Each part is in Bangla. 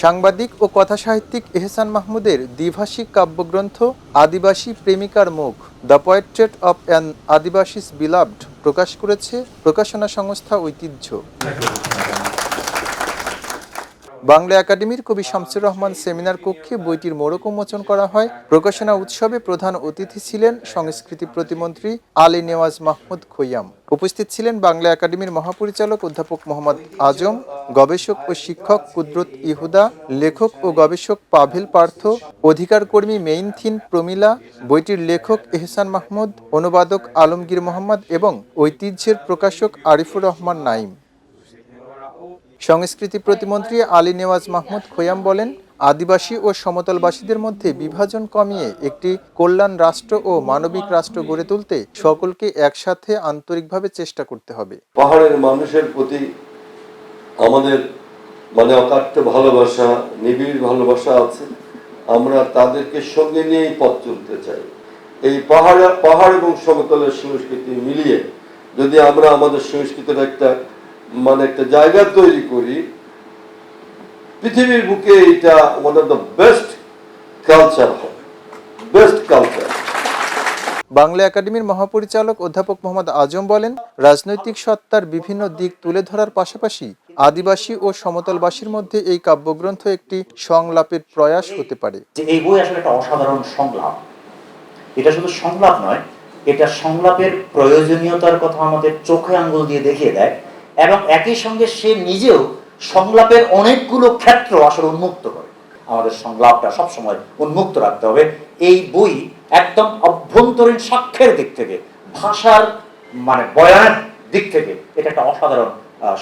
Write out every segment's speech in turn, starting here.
সাংবাদিক ও কথাসাহিত্যিক এহসান মাহমুদের দ্বিভাষিক কাব্যগ্রন্থ আদিবাসী প্রেমিকার মুখ, the portrait of an আদিবাসীস beloved প্রকাশ করেছে প্রকাশনা সংস্থা ঐতিহ্য। বাংলা একাডেমির কবি শামসুর রহমান সেমিনার কক্ষে বইটির মোড়ক উন্মোচন করা হয়। প্রকাশনা উৎসবে প্রধান অতিথি ছিলেন সংস্কৃতি প্রতিমন্ত্রী আলী নেওয়াজ মাহমুদ খৈয়াম। উপস্থিত ছিলেন বাংলা একাডেমির মহাপরিচালক অধ্যাপক মোহাম্মদ আজম, গবেষক ও শিক্ষক কুদরত ইহুদা, লেখক ও গবেষক পাভেল পার্থ, অধিকার কর্মী মেইনথিন প্রমিলা, বইটির লেখক এহসান মাহমুদ, অনুবাদক আলমগীর মোহাম্মদ এবং ঐতিহ্যের প্রকাশক আরিফুর রহমান নাইম। সংস্কৃতি প্রতিমন্ত্রী আলী নেওয়াজ মাহমুদ খৈয়াম বলেন, আদিবাসী ও সমতলবাসীদের মধ্যে বিভাজন কমিয়ে একটি কল্যাণ রাষ্ট্র ও মানবিক রাষ্ট্র গড়ে তুলতে সকলকে একসাথে আন্তরিকভাবে চেষ্টা করতে হবে। পাহাড়ের মানুষের প্রতি আমাদের অকাট্য ভালোবাসা, নিবিড় ভালোবাসা আছে। আমরা তাদেরকে সঙ্গে নিয়েই পথ চলতে চাই। এই পাহাড় এবং সমতলের সংস্কৃতি মিলিয়ে যদি আমরা আমাদের সংস্কৃতির একটা জায়গা তৈরি করি, পৃথিবীর বুকে এটা one of the best culture হবে, বেস্ট কালচার। বাংলা একাডেমির মহাপরিচালক অধ্যাপক মোহাম্মদ আজম বলেন, রাজনৈতিক সত্তার বিভিন্ন দিক তুলে ধরার পাশাপাশি আদিবাসী ও সমতলবাসীর মধ্যে এই কাব্যগ্রন্থ একটি সংলাপের প্রয়াস হতে পারে। এই বই আসলে একটা অসাধারণ সংলাপ। এটা শুধু সংলাপ নয়, এটা সংলাপের প্রয়োজনীয়তার কথা আমাদের চোখে আঙ্গুল দিয়ে দেখিয়ে দেয় এবং একই সঙ্গে সে নিজেও সংলাপের অনেকগুলো ক্ষেত্র আসলে উন্মুক্ত করে। আমাদের সংলাপটা সবসময় উন্মুক্ত রাখতে হবে। এই বই একদম অভ্যন্তরীণ সাক্ষ্যের দিক থেকে, ভাষার বয়ানের দিক থেকে এটা একটা অসাধারণ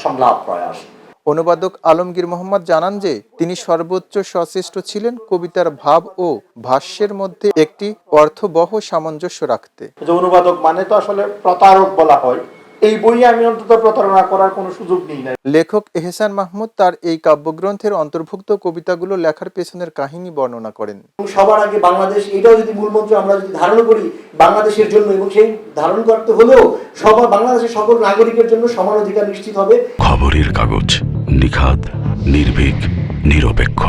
সংলাপ প্রয়াস। অনুবাদক আলমগীর মোহাম্মদ জানান যে তিনি সর্বোচ্চ সচেষ্ট ছিলেন কবিতার ভাব ও ভাষ্যের মধ্যে একটি অর্থবহ সামঞ্জস্য রাখতে। অনুবাদক তো আসলে প্রতারক বলা হয়। এই বইয়ে আমি অন্তত প্রতারণা করার কোনো সুযোগ নেই না। লেখক এহসান মাহমুদ তার এই কাব্যগ্রন্থের অন্তর্ভুক্ত কবিতাগুলো লেখার পেছনের কাহিনী বর্ণনা করেন। সবার আগে বাংলাদেশ, এটাও যদি মূলমন্ত্র আমরা যদি ধারণ করি বাংলাদেশের জন্য, এবং সেই ধারণ করতে হলেও বাংলাদেশের সকল নাগরিকের জন্য সমান অধিকার নিশ্চিত হবে। খবরের কাগজ, নিখাদ, নির্ভীক, নিরপেক্ষ।